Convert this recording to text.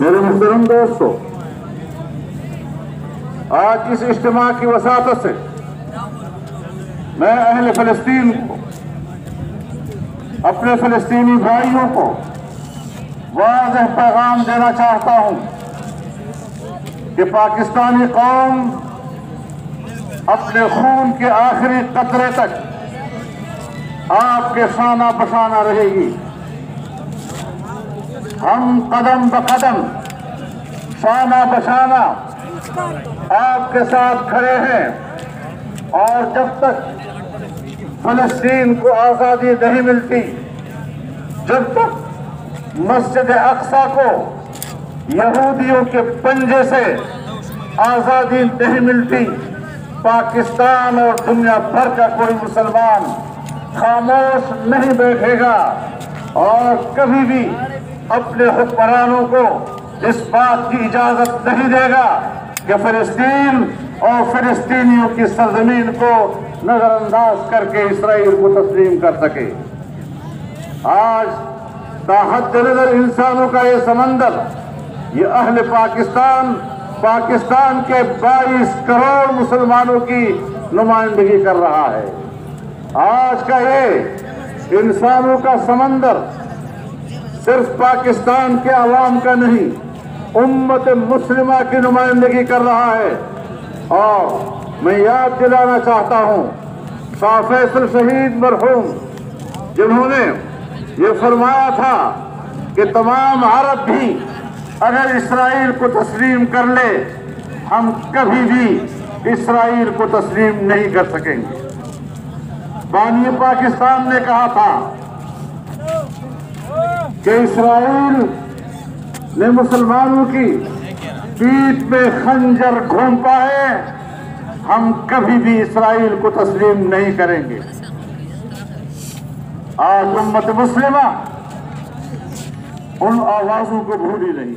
मेरे मुहतरम दोस्तों, आज इस इज्तिमा की वसातत से मैं अहले फ़लस्तीन को, अपने फ़लस्तीनी भाइयों को वाज़ेह पैगाम देना चाहता हूं कि पाकिस्तानी कौम अपने खून के आखिरी कतरे तक आपके शाना बशाना रहेगी। हम कदम ब कदम शाना बशाना आपके साथ खड़े हैं और जब तक फ़लस्तीन को आज़ादी नहीं मिलती, जब तक मस्जिद अक्सा को यहूदियों के पंजे से आज़ादी नहीं मिलती, पाकिस्तान और दुनिया भर का कोई मुसलमान खामोश नहीं बैठेगा और कभी भी अपने हुक्मरानों को इस बात की इजाजत नहीं देगा कि फ़लस्तीन और फ़लस्तीनियों की सरजमीन को नजरअंदाज करके इसराइल को तस्लीम कर सके। आज ताहत नजर इंसानों का ये समंदर, ये अहले पाकिस्तान के 22 करोड़ मुसलमानों की नुमाइंदगी कर रहा है। आज का ये इंसानों का समंदर सिर्फ पाकिस्तान के अवाम का नहीं, उम्मत मुस्लिमा की नुमाइंदगी कर रहा है। और मैं याद दिलाना चाहता हूँ फैसल शहीद मरहूम, जिन्होंने ये फरमाया था कि तमाम अरब भी अगर इसराइल को तस्लीम कर ले, हम कभी भी इसराइल को तस्लीम नहीं कर सकेंगे। बानी पाकिस्तान ने कहा था कि इसराइल ने मुसलमानों की पीठ में खंजर घोंपा है, हम कभी भी इसराइल को तस्लीम नहीं करेंगे। आज उम्मत मुस्लिमा उन आवाजों को भूली नहीं।